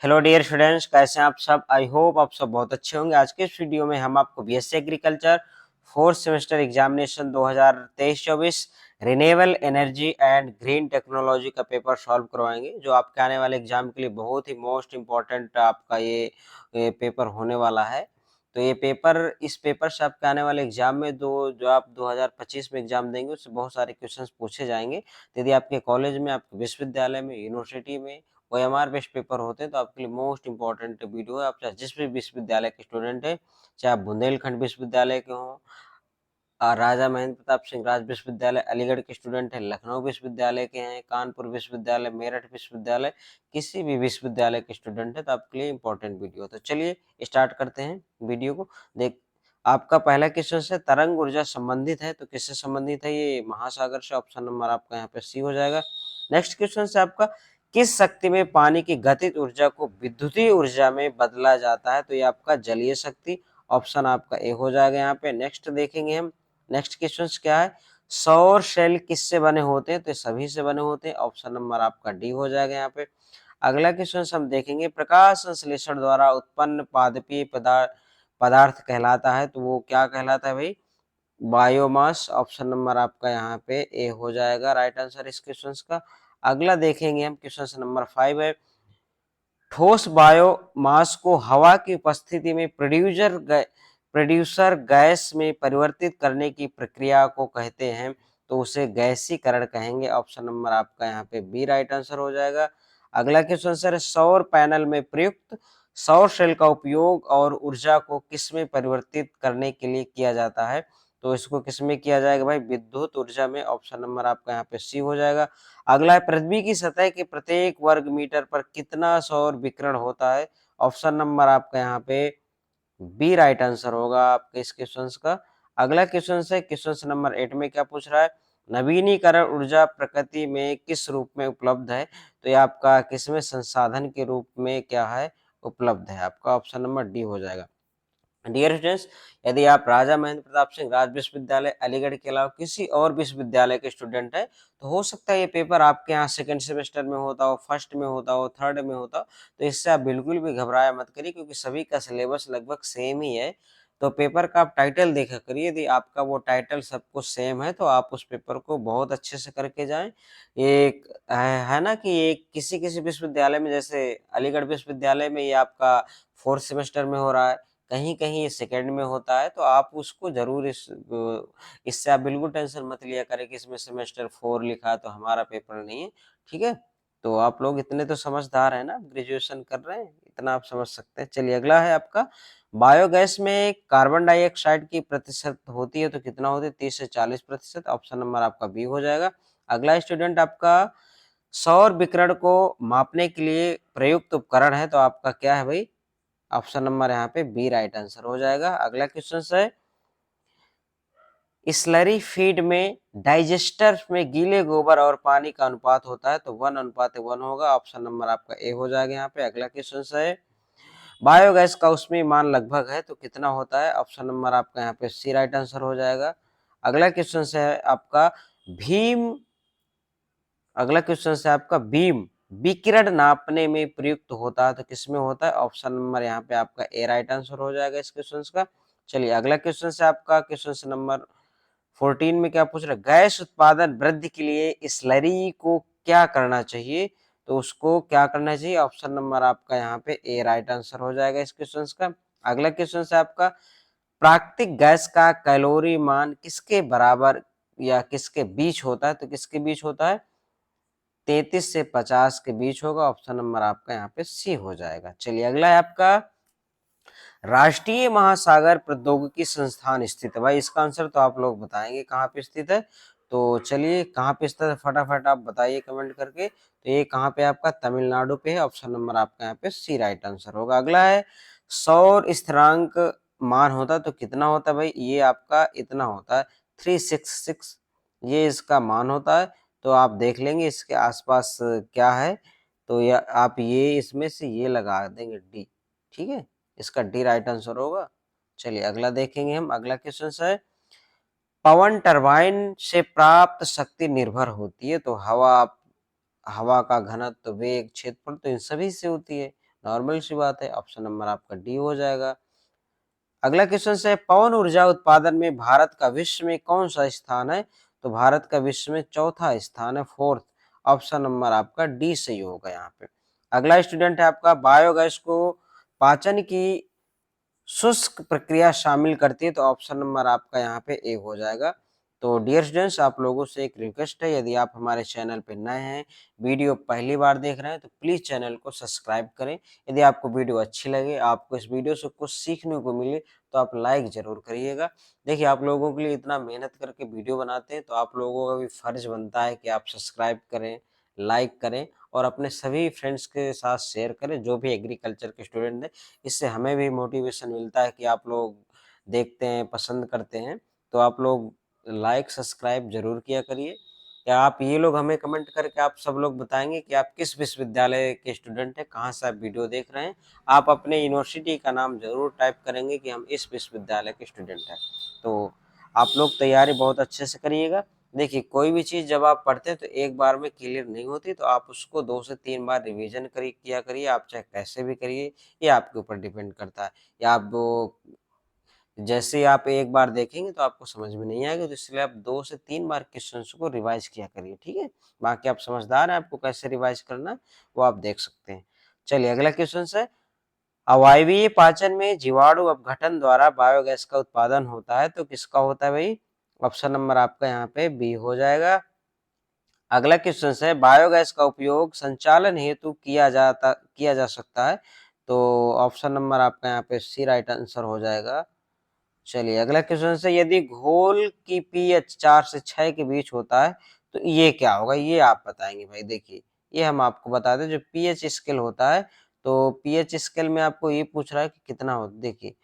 Hello dear students, कैसे हैं आप सब। आई होप आप सब बहुत अच्छे होंगे। आज के इस वीडियो में हम आपको BSc agriculture fourth semester examination 2023-24 renewable energy and green technology का पेपर सॉल्व करवाएंगे, जो आपके आने वाले एग्जाम के लिए बहुत ही मोस्ट इम्पोर्टेंट आपका ये पेपर होने वाला है। तो इस पेपर से आपके आने वाले एग्जाम में जो आप 2025 में एग्जाम देंगे उससे बहुत सारे क्वेश्चंस पूछे जाएंगे। तो यदि आपके कॉलेज में, आपके विश्वविद्यालय में, यूनिवर्सिटी में ओएमआर बेस्ड पेपर होते हैं तो आपके लिए मोस्ट इंपॉर्टेंट वीडियो है। आप चाहे जिस भी विश्वविद्यालय के स्टूडेंट हैं, चाहे आप बुंदेलखंड विश्वविद्यालय के हों, राजा महेंद्र प्रताप सिंह राज विश्वविद्यालय अलीगढ़ के स्टूडेंट हैं, लखनऊ विश्वविद्यालय के हैं, कानपुर विश्वविद्यालय, मेरठ विश्वविद्यालय, किसी भी विश्वविद्यालय के स्टूडेंट है तो आपके लिए इंपॉर्टेंट वीडियो। तो चलिए स्टार्ट करते हैं वीडियो को। देख, आपका पहला क्वेश्चन से तरंग ऊर्जा संबंधित है, तो किससे संबंधित है? ये महासागर से। ऑप्शन नंबर आपका यहाँ पे सी हो जाएगा। नेक्स्ट क्वेश्चन से आपका किस शक्ति में पानी की गतिज ऊर्जा को विद्युतीय ऊर्जा में बदला जाता है? तो ये आपका जलीय शक्ति। ऑप्शन आपका ए हो जाएगा यहाँ पे। नेक्स्ट देखेंगे हम, नेक्स्ट क्वेश्चन क्या है? सौर सेल किससे बने होते हैं? तो सभी से बने होते हैं। ऑप्शन नंबर आपका डी हो जाएगा यहाँ पे। अगला क्वेश्चन हम देखेंगे, प्रकाश संश्लेषण द्वारा उत्पन्न पादपीय पदार्थ कहलाता है, तो वो क्या कहलाता है भाई? बायोमास। ऑप्शन नंबर आपका यहाँ पे ए हो जाएगा राइट आंसर इस क्वेश्चन का। अगला देखेंगे हम, क्वेश्चन नंबर 5 है, ठोस बायोमास को हवा की उपस्थिति में प्रोड्यूसर गैस में परिवर्तित करने की प्रक्रिया को कहते हैं, तो उसे गैसीकरण कहेंगे। ऑप्शन नंबर आपका यहाँ पे बी राइट आंसर हो जाएगा। अगला क्वेश्चन सर, सौर पैनल में प्रयुक्त सौर सेल का उपयोग और ऊर्जा को किस में परिवर्तित करने के लिए किया जाता है? तो इसको किस में किया जाएगा भाई? विद्युत ऊर्जा में। ऑप्शन नंबर आपका यहाँ पे सी हो जाएगा। अगला है, पृथ्वी की सतह के प्रत्येक वर्ग मीटर पर कितना सौर विकिरण होता है? ऑप्शन नंबर आपका यहाँ पे बी राइट आंसर होगा आपके इस क्वेश्चन का। अगला क्वेश्चन है, क्वेश्चन नंबर 8 में क्या पूछ रहा है? नवीनीकरण ऊर्जा प्रकृति में किस रूप में उपलब्ध है? तो ये आपका किसमें संसाधन के रूप में क्या है? उपलब्ध है। आपका ऑप्शन नंबर डी हो जाएगा। डियर स्टूडेंट्स, यदि आप राजा महेंद्र प्रताप सिंह राज विश्वविद्यालय अलीगढ़ के अलावा किसी और विश्वविद्यालय के स्टूडेंट हैं, तो हो सकता है ये पेपर आपके यहाँ सेकंड सेमेस्टर में होता हो, फर्स्ट में होता हो, थर्ड में होता हो, तो इससे आप बिल्कुल भी घबराया मत करिए, क्योंकि सभी का सिलेबस लगभग सेम ही है। तो पेपर का आप टाइटल देखा करिए, यदि आपका वो टाइटल सब कुछ सेम है तो आप उस पेपर को बहुत अच्छे से करके जाएं। एक है ना कि ये किसी किसी विश्वविद्यालय में, जैसे अलीगढ़ विश्वविद्यालय में ये आपका फोर्थ सेमेस्टर में हो रहा है, कहीं-कहीं सेकंड में होता है, तो आप उसको ज़रूर इससे आप बिल्कुल टेंशन मत लिया करें कि इसमें सेमेस्टर 4 लिखा है तो हमारा पेपर नहीं है, ठीक है? तो आप लोग इतने तो समझदार हैं ना, ग्रेजुएशन कर रहे हैं, इतना आप समझ सकते हैं। चलिए अगला है आपका, बायोगैस में कार्बन डाइऑक्साइड की प्रतिशत होती है तो कितना होती है? 30 से 40%। ऑप्शन नंबर आपका बी हो जाएगा। अगला स्टूडेंट आपका, सौर विकिरण को मापने के लिए प्रयुक्त उपकरण है, तो आपका क्या है भाई? ऑप्शन नंबर यहाँ पे बी राइट आंसर हो जाएगा। अगला क्वेश्चन है, स्लरी फीड में डाइजेस्टर में गीले गोबर और पानी का अनुपात होता है, तो 1:1 होगा। ऑप्शन नंबर आपका ए हो जाएगा यहाँ पे। अगला क्वेश्चन है, बायोगैस का उसमें मान लगभग है तो कितना होता है? ऑप्शन नंबर आपका यहाँ पे सी राइट आंसर हो जाएगा। अगला क्वेश्चन है आपका, भीम अगला क्वेश्चन है आपका, बीम विकिरण नापने में प्रयुक्त होता है तो किसमें होता है? ऑप्शन नंबर यहाँ पे आपका ए राइट आंसर हो जाएगा इस क्वेश्चन का। चलिए अगला क्वेश्चन है आपका, क्वेश्चन नंबर 14 में क्या पूछ रहा है? गैस उत्पादन वृद्धि के लिए स्लरी को क्या करना चाहिए? तो उसको क्या करना चाहिए? ऑप्शन नंबर आपका यहाँ पे ए राइट आंसर हो जाएगा इस क्वेश्चन का। अगला क्वेश्चन है आपका, प्राकृतिक गैस का कैलोरी मान किसके बराबर या किसके बीच होता है? तो किसके बीच होता है? 33 से 50 के बीच होगा। ऑप्शन नंबर आपका यहाँ पे सी हो जाएगा। चलिए अगला है आपका, राष्ट्रीय महासागर प्रौद्योगिकी संस्थान स्थित है। भाई इसका आंसर तो आप लोग बताएंगे कहाँ पे स्थित है, तो चलिए कहाँ पे स्थित है फटाफट आप बताइए कमेंट करके। तो ये कहाँ पे आपका? तमिलनाडु पे है। ऑप्शन नंबर आपका यहाँ पे सी राइट आंसर होगा। अगला है, सौर स्थिरांक मान होता है तो कितना होता है भाई? ये आपका इतना होता है 366, ये इसका मान होता है। तो आप देख लेंगे इसके आसपास क्या है, तो या आप ये इसमें से ये लगा देंगे डी, ठीक है? इसका डी राइट आंसर होगा। चलिए अगला देखेंगे हम। अगला क्वेश्चन है, पवन टरबाइन से प्राप्त शक्ति निर्भर होती है, तो हवा का घनत्व, वेग, क्षेत्रफल, तो इन सभी से होती है। नॉर्मल सी बात है, ऑप्शन नंबर आपका डी हो जाएगा। अगला क्वेश्चन है पवन ऊर्जा उत्पादन में भारत का विश्व में कौन सा स्थान है? तो भारत का विश्व में चौथा स्थान है, फोर्थ। ऑप्शन नंबर आपका डी सही होगा यहाँ पे। अगला स्टूडेंट है आपका बायोगैस को पाचन की शुष्क प्रक्रिया शामिल करती है, तो ऑप्शन नंबर आपका यहाँ पे ए हो जाएगा। तो डियर स्टूडेंट्स, आप लोगों से एक रिक्वेस्ट है, यदि आप हमारे चैनल पे नए हैं, वीडियो पहली बार देख रहे हैं, तो प्लीज़ चैनल को सब्सक्राइब करें। यदि आपको वीडियो अच्छी लगे, आपको इस वीडियो से कुछ सीखने को मिले, तो आप लाइक ज़रूर करिएगा। देखिए, आप लोगों के लिए इतना मेहनत करके वीडियो बनाते हैं, तो आप लोगों का भी फ़र्ज़ बनता है कि आप सब्सक्राइब करें, लाइक करें और अपने सभी फ्रेंड्स के साथ शेयर करें, जो भी एग्रीकल्चर के स्टूडेंट हैं। इससे हमें भी मोटिवेशन मिलता है कि आप लोग देखते हैं, पसंद करते हैं, तो आप लोग लाइक सब्सक्राइब ज़रूर किया करिए। या आप ये लोग हमें कमेंट करके आप सब लोग बताएँगे कि आप किस विश्वविद्यालय के स्टूडेंट हैं, कहाँ से आप वीडियो देख रहे हैं। आप अपने यूनिवर्सिटी का नाम ज़रूर टाइप करेंगे कि हम इस विश्वविद्यालय के स्टूडेंट हैं। तो आप लोग तैयारी बहुत अच्छे से करिएगा। देखिए, कोई भी चीज़ जब आप पढ़ते हैं तो एक बार में क्लियर नहीं होती, तो आप उसको 2 से 3 बार रिवीजन किया करिए, आप चाहे कैसे भी करिए, ये आपके ऊपर डिपेंड करता है। या आप वो जैसे ही आप एक बार देखेंगे तो आपको समझ में नहीं आएगा, तो इसलिए आप 2 से 3 बार क्वेश्चन्स को रिवाइज़ किया करिए, ठीक है? बाकी आप समझदार हैं, आपको कैसे रिवाइज़ करना है, वो आप देख सकते हैं। चलिए अगला क्वेश्चन है, अवायवीय पाचन में जीवाणु अपघटन द्वारा बायोगैस का उत्पादन होता है, तो किसका होता है भाई? ऑप्शन नंबर आपका यहाँ पे बी हो जाएगा। अगला क्वेश्चन है बायोगैस का उपयोग संचालन हेतु किया जा सकता है, तो ऑप्शन नंबर आपका यहाँ पे सी राइट आंसर हो जाएगा। चलिए अगला क्वेश्चन है यदि घोल की पीएच 4 से 6 के बीच होता है, तो ये क्या होगा? ये आप बताएंगे भाई। देखिए, ये हम आपको बता दें, जो पीएच स्केल होता है, तो पीएच स्केल में आपको ये पूछ रहा है कि कितना हो। देखिए,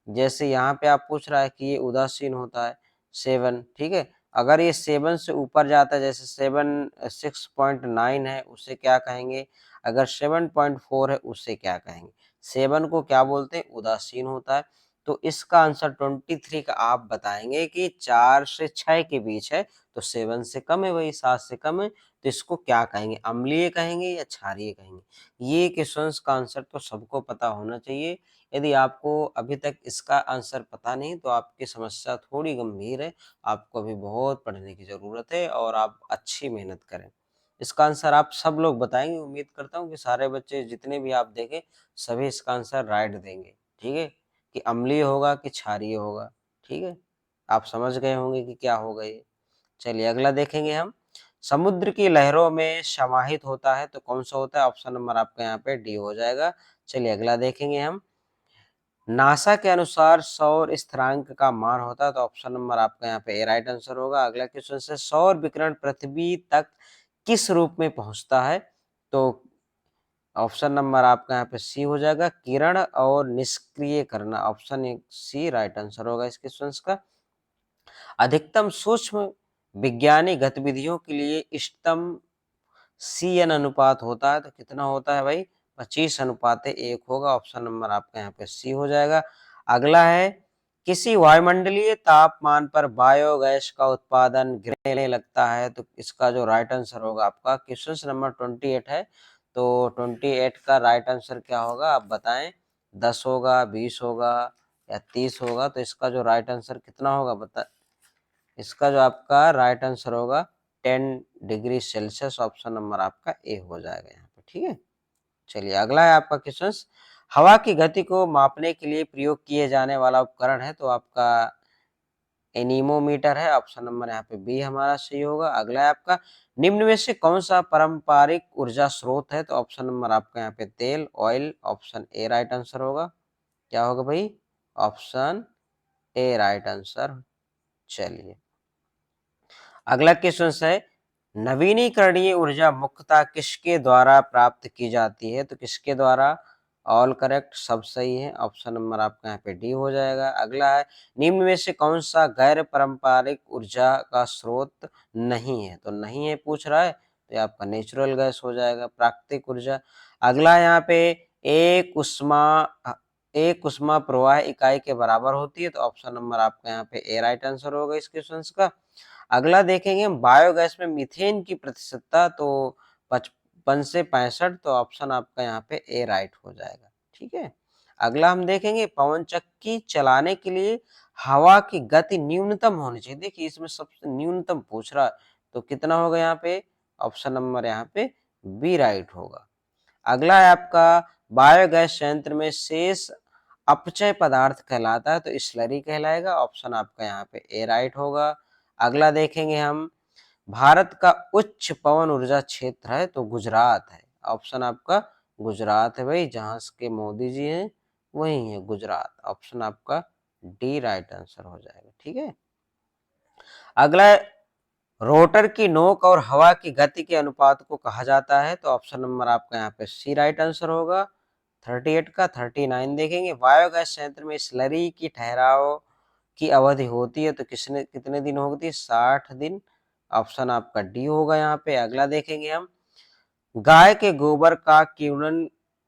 जैसे यहाँ पे आप पूछ रहा है कि ये उदासीन होता है 7, ठीक है? अगर ये 7 से ऊपर जाता है, जैसे 7 6.9 है, उसे क्या कहेंगे? अगर 7.4 है, उसे क्या कहेंगे? 7 को क्या बोलते हैं? उदासीन होता है। तो इसका आंसर 23 का आप बताएंगे कि 4 से 6 के बीच है, तो 7 से कम है भाई, 7 से कम है, तो इसको क्या कहेंगे? अम्लीय कहेंगे या क्षारीय कहेंगे? ये क्वेश्चंस का आंसर तो सबको पता होना चाहिए। यदि आपको अभी तक इसका आंसर पता नहीं, तो आपकी समस्या थोड़ी गंभीर है, आपको अभी बहुत पढ़ने की ज़रूरत है और आप अच्छी मेहनत करें। इसका आंसर आप सब लोग बताएँगे, उम्मीद करता हूँ कि सारे बच्चे जितने भी आप देखें, सभी इसका आंसर राइट देंगे, ठीक है? कि अम्लीय होगा कि क्षारीय होगा, ठीक है? आप समझ गए होंगे कि क्या होगा ये। चलिए अगला देखेंगे हम, समुद्र की लहरों में समाहित होता है, तो कौन-सा होता है? ऑप्शन नंबर आपका यहाँ पे डी हो जाएगा। चलिए अगला देखेंगे हम, नासा के अनुसार सौर स्थिरांक का मान होता है, तो ऑप्शन नंबर आपका यहाँ पे ए राइट आंसर होगा। अगला क्वेश्चन से सौर विकिरण पृथ्वी तक किस रूप में पहुंचता है? तो ऑप्शन नंबर आपका यहाँ पे सी हो जाएगा, किरण और निष्क्रिय करना। ऑप्शन सी राइट आंसर होगा इस क्वेश्चन का। अधिकतम सूक्ष्म विज्ञानी गतिविधियों के लिए इष्टतम CN अनुपात होता है, तो कितना होता है भाई? 25:1 होगा। ऑप्शन नंबर आपका यहाँ पे सी हो जाएगा। अगला है, किसी वायुमंडलीय तापमान पर बायोगैस का उत्पादन गिरने लगता है, तो इसका जो राइट आंसर होगा आपका, क्वेश्चन नंबर 28 है, तो 28 का राइट आंसर क्या होगा आप बताएं? 10 होगा, 20 होगा या 30 होगा? तो इसका जो राइट आंसर कितना होगा बता, इसका जो आपका राइट आंसर होगा 10 डिग्री सेल्सियस। ऑप्शन नंबर आपका ए हो जाएगा यहाँ पे, ठीक है? चलिए अगला है आपका क्वेश्चन, हवा की गति को मापने के लिए प्रयोग किए जाने वाला उपकरण है, तो आपका एनीमोमीटर है। ऑप्शन नंबर यहाँ पे बी हमारा सही होगा। अगला है आपका, निम्न में से कौन सा पारंपरिक ऊर्जा स्रोत है? तो ऑप्शन नंबर आपका यहाँ पे तेल, oil. Option A right answer होगा। क्या होगा भाई? Option A right answer. चलिए अगला क्वेश्चन है, नवीनीकरणीय ऊर्जा मुख्यतः किसके द्वारा प्राप्त की जाती है? तो किसके द्वारा? ऑल करेक्ट, सब सही है। ऑप्शन नंबर आपका यहाँ पे डी हो जाएगा। अगला है, निम्न में से कौन सा गैर पारंपरिक ऊर्जा का स्रोत नहीं है? तो नहीं है पूछ रहा है, तो ये आपका नेचुरल गैस हो जाएगा, प्राकृतिक ऊर्जा। अगला यहाँ पे, एक उष्मा एक उष्मा प्रवाह इकाई के बराबर होती है, तो ऑप्शन नंबर आपका यहाँ पे ए राइट आंसर होगा इस क्वेश्चन का। अगला देखेंगे हम, बायोगैस में मीथेन की प्रतिशतता, तो 53 से 65, तो ऑप्शन आपका यहाँ पे ए राइट हो जाएगा। ठीक है, अगला हम देखेंगे पवन चक्की चलाने के लिए हवा की गति न्यूनतम होनी चाहिए। देखिए इसमें सबसे न्यूनतम पूछ रहा है, तो कितना होगा यहाँ पे, ऑप्शन नंबर यहाँ पे बी राइट होगा। अगला है आपका बायोगैस संयंत्र में शेष अपचय पदार्थ कहलाता है, तो स्लरी कहलाएगा, ऑप्शन आपका यहाँ पे ए राइट होगा। अगला देखेंगे हम, भारत का उच्च पवन ऊर्जा क्षेत्र है, तो गुजरात है, ऑप्शन आपका गुजरात है भाई, जहां के मोदी जी हैं वही है गुजरात, ऑप्शन आपका डी राइट आंसर हो जाएगा। ठीक है, अगला रोटर की नोक और हवा की गति के अनुपात को कहा जाता है, तो ऑप्शन नंबर आपका यहाँ पे सी राइट आंसर होगा। 38 का 39 देखेंगे, बायोगैस संयंत्र में स्लरी की ठहराव की अवधि होती है, तो कितने दिन होती है, 60 दिन, ऑप्शन आपका डी होगा यहाँ पे। अगला देखेंगे हम, गाय के गोबर का किण्वन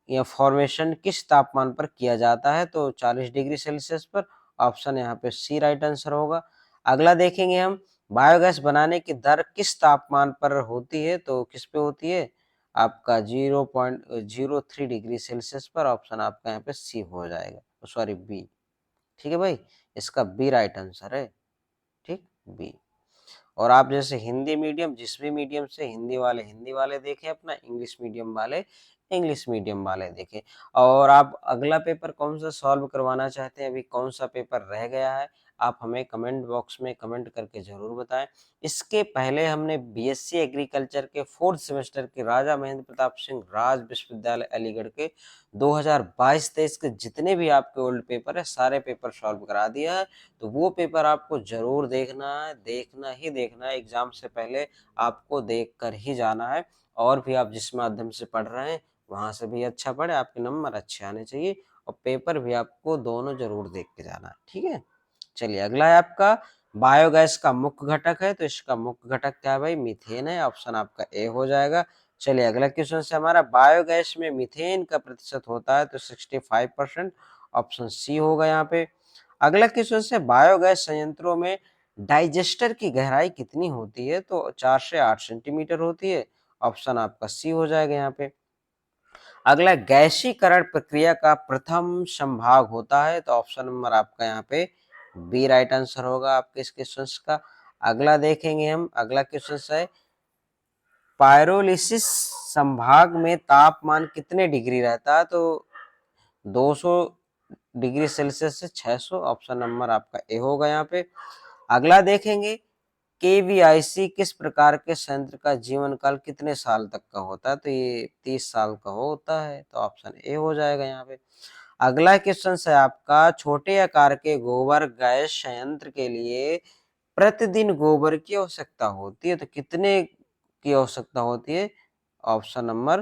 या फॉर्मेशन किस तापमान पर किया जाता है, तो 40 डिग्री सेल्सियस पर, ऑप्शन यहाँ पे सी राइट आंसर होगा। अगला देखेंगे हम, बायोगैस बनाने की दर किस तापमान पर होती है, तो किस पे होती है, आपका 0.03 डिग्री सेल्सियस पर, ऑप्शन आपका यहाँ पे सी हो जाएगा, सॉरी बी। ठीक है भाई, इसका बी राइट आंसर है। ठीक, बी। और आप जैसे हिंदी मीडियम, जिस भी मीडियम से हिंदी वाले देखें अपना, इंग्लिश मीडियम वाले इंग्लिश मीडियम वाले देखें। और आप अगला पेपर कौन सा सॉल्व करवाना चाहते हैं, अभी कौन सा पेपर रह गया है, आप हमें कमेंट बॉक्स में कमेंट करके जरूर बताएं। इसके पहले हमने बीएससी एग्रीकल्चर के 4th सेमेस्टर के राजा महेंद्र प्रताप सिंह राज विश्वविद्यालय अलीगढ़ के 2022-23 के जितने भी आपके ओल्ड पेपर है, सारे पेपर सॉल्व करा दिया है। तो वो पेपर आपको जरूर देखना है, देखना ही देखना है, एग्जाम से पहले आपको देख कर ही जाना है। और भी आप जिस माध्यम से पढ़ रहे हैं वहां से भी अच्छा पढ़े, आपके नंबर अच्छे आने चाहिए, और पेपर भी आपको दोनों जरूर देख के जाना है। ठीक है, चलिए अगला है आपका, बायोगैस का मुख्य घटक है, तो इसका मुख्य घटक क्या है भाई, मीथेन है, ऑप्शन आपका ए हो जाएगा। चलिए अगला क्वेश्चन से हमारा, बायोगैस में मीथेन का प्रतिशत होता है, तो 65%, ऑप्शन सी होगा यहाँ पे। अगला क्वेश्चन से, बायोगैस संयंत्रों में डाइजेस्टर की गहराई कितनी होती है, तो 4 से 8 सेंटीमीटर होती है, ऑप्शन आपका सी हो जाएगा यहाँ पे। अगला, गैसीकरण प्रक्रिया का प्रथम संभाग होता है, तो ऑप्शन नंबर आपका यहाँ पे बी राइट आंसर होगा आपके इस क्वेश्चन का। अगला देखेंगे हम, अगला क्वेश्चन है, पायरोलिसिस संभाग में तापमान कितने डिग्री रहता है, तो 200 डिग्री सेल्सियस से 600, ऑप्शन नंबर आपका ए होगा यहाँ पे। अगला देखेंगे, केवीआईसी किस प्रकार के संयंत्र का जीवन काल कितने साल तक का होता है, तो ये 30 साल का होता है, तो ऑप्शन ए हो जाएगा यहाँ पे। अगला क्वेश्चन है आपका, छोटे आकार के गोबर गैस संयंत्र के लिए प्रतिदिन गोबर की आवश्यकता होती है, तो कितने की आवश्यकता होती है, ऑप्शन नंबर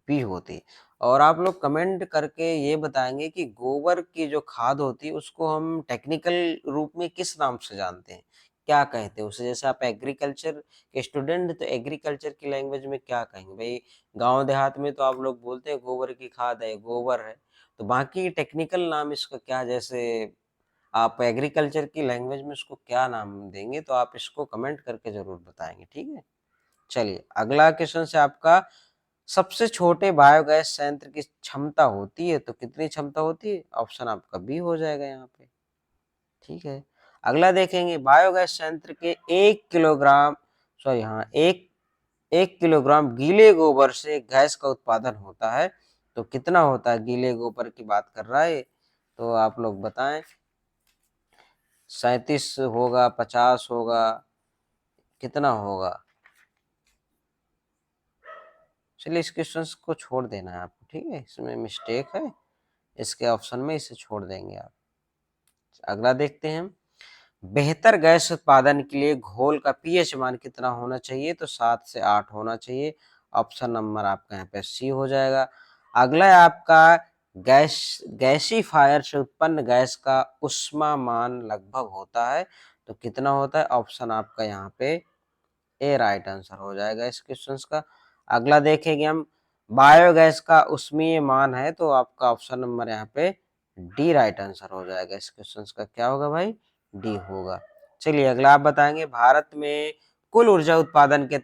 बी होती है। और आप लोग कमेंट करके ये बताएंगे कि गोबर की जो खाद होती है उसको हम टेक्निकल रूप में किस नाम से जानते हैं, क्या कहते हैं उसे, जैसे आप एग्रीकल्चर के स्टूडेंट, तो एग्रीकल्चर की लैंग्वेज में क्या कहेंगे भाई, गांव देहात में तो आप लोग बोलते हैं गोबर की खाद है, गोबर है, तो बाकी टेक्निकल नाम इसका क्या, जैसे आप एग्रीकल्चर की लैंग्वेज में उसको क्या नाम देंगे, तो आप इसको कमेंट करके जरूर बताएंगे। ठीक है, चलिए अगला क्वेश्चन से आपका, सबसे छोटे बायोगैस संयंत्र की क्षमता होती है, तो कितनी क्षमता होती है, ऑप्शन आपका बी हो जाएगा यहाँ पे। ठीक है, अगला देखेंगे, बायोगैस संयंत्र के 1 किलोग्राम, सॉरी हाँ, एक किलोग्राम गीले गोबर से गैस का उत्पादन होता है, तो कितना होता है, गीले गोबर की बात कर रहा है, तो आप लोग बताएं, 37 होगा, 50 होगा, कितना होगा। चलिए इस क्वेश्चन को छोड़ देना है आपको, ठीक है, इसमें मिस्टेक है, इसके ऑप्शन में इसे छोड़ देंगे आप। अगला देखते हैं, बेहतर गैस उत्पादन के लिए घोल का पीएच मान कितना होना चाहिए, तो 7 से 8 होना चाहिए, ऑप्शन नंबर आपका यहाँ पे सी हो जाएगा। अगला है आपका, गैसीफायर से उत्पन्न गैस का ऊष्मा मान लगभग होता है, तो कितना होता है, ऑप्शन आपका यहाँ पे ए राइट आंसर हो जाएगा इस क्वेश्चन का। अगला देखेंगे हम, बायोगैस का ऊष्मीय मान है, तो आपका ऑप्शन नंबर यहाँ पे डी राइट आंसर हो जाएगा इस क्वेश्चन का, क्या होगा भाई, डी होगा। चलिए अगला आप बताएंगे, भारत में कुल ऊर्जा उत्पादन के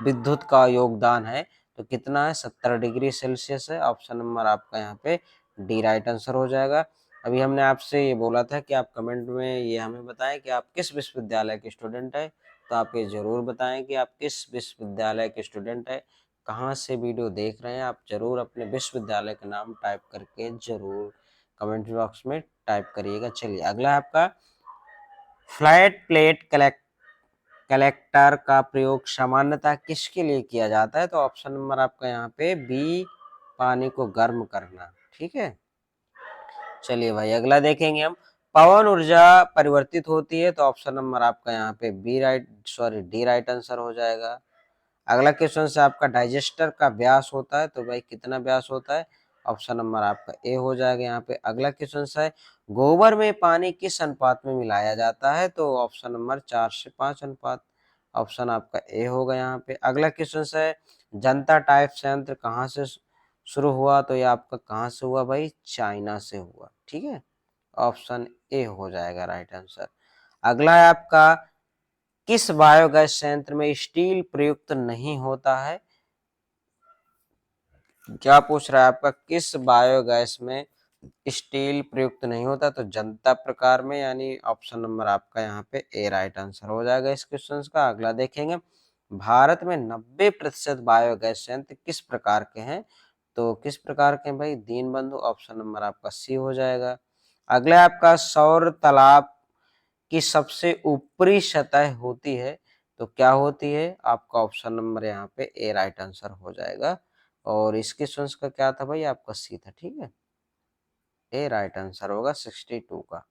विद्युत का योगदान है, तो कितना है 70 डिग्री सेल्सियस है। ऑप्शन नंबर आपका यहाँ पे डी राइट आंसर हो जाएगा। अभी हमने आपसे ये बोला था कि आप कमेंट में ये हमें बताएं कि आप किस विश्वविद्यालय के स्टूडेंट है, तो आप ये जरूर बताएं कि आप किस विश्वविद्यालय के स्टूडेंट है, कहाँ से वीडियो देख रहे हैं। आप जरूर अपने विश्वविद्यालय का नाम टाइप करके जरूर कमेंट बॉक्स में टाइप करिएगा। चलिए अगला आपका फ्लैट प्लेट कलेक्टर का प्रयोग सामान्यतः किसके लिए किया जाता है, तो ऑप्शन नंबर आपका यहाँ पे बी, पानी को गर्म करना। ठीक है, चलिए भाई अगला देखेंगे हम। पवन ऊर्जा परिवर्तित होती है, तो ऑप्शन नंबर आपका यहाँ पे डी राइट आंसर हो जाएगा। अगला क्वेश्चन से आपका डाइजेस्टर का व्यास होता है, तो भाई कितना व्यास होता है, ऑप्शन नंबर आपका ए हो जाएगा यहाँ पे। अगला क्वेश्चन है गोबर में पानी किस अनुपात में मिलाया जाता है, तो ऑप्शन नंबर 4:5 अनुपात, ऑप्शन आपका ए होगा यहाँ पे। अगला क्वेश्चन है जनता टाइप संयंत्र कहाँ से शुरू हुआ, तो ये आपका कहाँ से हुआ भाई, चाइना से हुआ। ठीक है, ऑप्शन ए हो जाएगा राइट आंसर। अगला है आपका किस बायोगैस संयंत्र में स्टील प्रयुक्त नहीं होता है, क्या पूछ रहा है आपका, किस बायोगैस में स्टील प्रयुक्त नहीं होता, तो जनता प्रकार में, यानी ऑप्शन नंबर आपका यहाँ पे ए राइट आंसर हो जाएगा इस क्वेश्चन का। अगला देखेंगे भारत में 90% बायोगैस संयंत्र किस प्रकार के हैं, तो किस प्रकार के हैं भाई, दीनबंधु, ऑप्शन नंबर आपका सी हो जाएगा। अगला आपका सौर तालाब की सबसे ऊपरी सतह होती है, तो क्या होती है, आपका ऑप्शन नंबर यहाँ पे ए राइट आंसर हो जाएगा। और इस क्वेश्चन का क्या था भाई, आपका सी था। ठीक है, ए राइट आंसर होगा 62 का।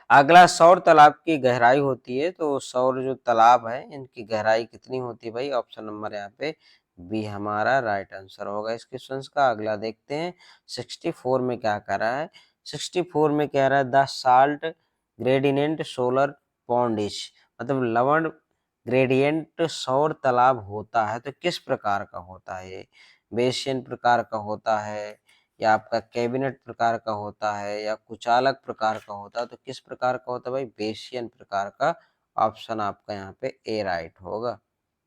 अगला सौर तालाब की गहराई होती है, तो सौर जो तालाब है इनकी गहराई कितनी होती है भाई, ऑप्शन नंबर यहाँ पे बी हमारा राइट आंसर होगा इस क्वेश्चन का। अगला देखते हैं 64 में क्या कह रहा है। 64 में कह रहा है द साल्ट ग्रेडियंट सोलर पॉन्डिश, मतलब लवण ग्रेडियंट सौर तालाब होता है, तो किस प्रकार का होता है, बेसियन प्रकार का होता है, या आपका कैबिनेट प्रकार का होता है, या कुचालक प्रकार का होता है, तो किस प्रकार का होता है भाई, बेसियन प्रकार का, ऑप्शन आपका यहाँ पे ए राइट होगा।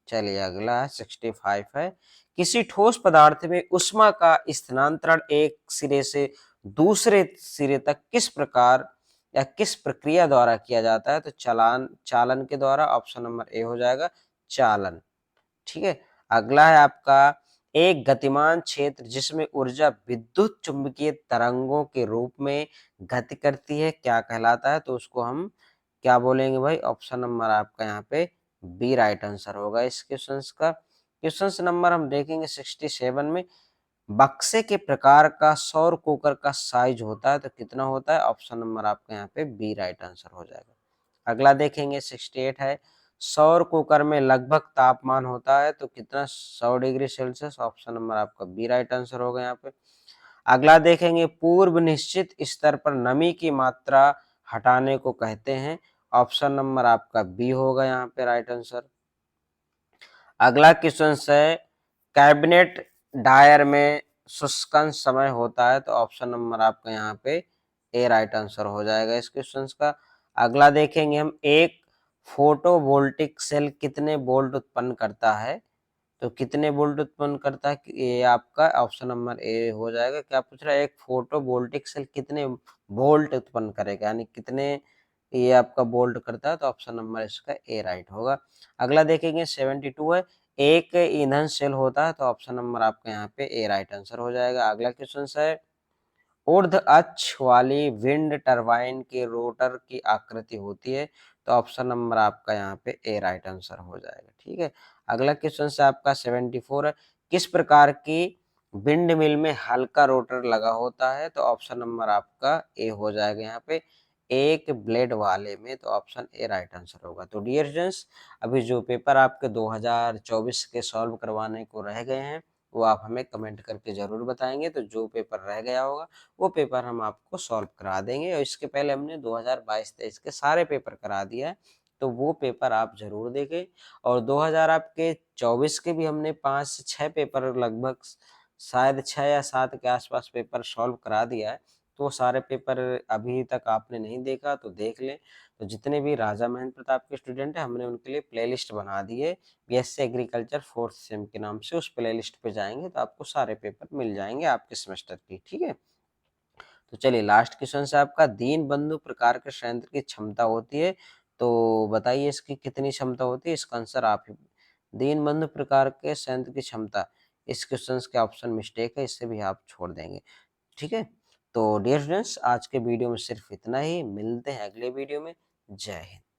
चलिए अगला 65 है किसी ठोस पदार्थ में ऊष्मा का स्थानांतरण एक सिरे से दूसरे सिरे तक किस प्रकार या किस प्रक्रिया द्वारा किया जाता है, तो चालन के द्वारा, ऑप्शन नंबर ए हो जाएगा चालन। ठीक है, अगला है आपका एक गतिमान क्षेत्र जिसमें ऊर्जा विद्युत चुंबकीय तरंगों के रूप में गति करती है क्या कहलाता है, तो उसको हम क्या बोलेंगे भाई, ऑप्शन नंबर आपका यहाँ पे बी राइट आंसर होगा इस क्वेश्चन का। क्वेश्चन नंबर हम देखेंगे 67 में बक्से के प्रकार का सौर कुकर का साइज होता है, तो कितना होता है, ऑप्शन नंबर आपका यहाँ पे बी राइट आंसर हो जाएगा। अगला देखेंगे 68 है सौर कुकर में लगभग तापमान होता है, तो कितना 100 डिग्री सेल्सियस, ऑप्शन नंबर आपका बी राइट आंसर होगा यहाँ पे। अगला देखेंगे पूर्व निश्चित स्तर पर नमी की मात्रा हटाने को कहते हैं, ऑप्शन नंबर आपका बी होगा यहाँ पे राइट आंसर। अगला क्वेश्चन है कैबिनेट डायर में शुष्कन समय होता है, तो ऑप्शन नंबर आपका यहाँ पे ए राइट आंसर हो जाएगा इस क्वेश्चन का। अगला देखेंगे हम एक फोटोवोल्टिक सेल कितने वोल्ट उत्पन्न करता है, तो कितने वोल्ट उत्पन्न करता है, ये आपका ऑप्शन नंबर ए हो जाएगा। क्या पूछ रहा है, एक फोटोवोल्टिक सेल कितने वोल्ट उत्पन्न करेगा, यानी कितने ये आपका वोल्ट करता है, तो ऑप्शन नंबर इसका ए राइट होगा। अगला देखेंगे 72 है एक ईंधन सेल होता है, तो ऑप्शन नंबर आपका यहाँ पे ए राइट आंसर हो जाएगा। अगला क्वेश्चन है ऊर्ध्व अक्ष वाली विंड टरबाइन के रोटर की आकृति होती है, तो ऑप्शन नंबर आपका यहाँ पे ए राइट आंसर हो जाएगा। ठीक है, अगला क्वेश्चन से आपका 74 है किस प्रकार की विंड मिल में हल्का रोटर लगा होता है, तो ऑप्शन नंबर आपका ए हो जाएगा यहाँ पे एक ब्लेड वाले में, तो ऑप्शन ए राइट आंसर होगा। तो डियर स्टूडेंट्स अभी जो पेपर आपके 2024 के सॉल्व करवाने को रह गए हैं वो आप हमें कमेंट करके जरूर बताएंगे, तो जो पेपर रह गया होगा वो पेपर हम आपको सॉल्व करा देंगे। और इसके पहले हमने 2022-23 के सारे पेपर करा दिया है, तो वो पेपर आप जरूर देखें। और 2000 आपके 24 के भी हमने 5 से 6 पेपर लगभग शायद 6 या 7 के आसपास पेपर सॉल्व करा दिया है, तो वो सारे पेपर अभी तक आपने नहीं देखा तो देख लें। तो जितने भी राजा महेंद्र प्रताप के स्टूडेंट हैं हमने उनके लिए प्लेलिस्ट बना दी है बीएससी एग्रीकल्चर 4th सेम के नाम से। उस प्लेलिस्ट पे जाएंगे तो आपको सारे पेपर मिल जाएंगे आपके सेमेस्टर की, ठीक है। तो चलिए लास्ट क्वेश्चन से आपका, दीन बंधु प्रकार के संयंत्र की क्षमता होती है, तो बताइए इसकी कितनी क्षमता होती है, इसका आंसर आप ही। दीन बंधु प्रकार के संयंत्र की क्षमता, इस क्वेश्चन के ऑप्शन मिस्टेक है, इससे भी आप छोड़ देंगे, ठीक है। तो डियर स्टूडेंट्स आज के वीडियो में सिर्फ इतना ही, मिलते हैं अगले वीडियो में। जय हिंद।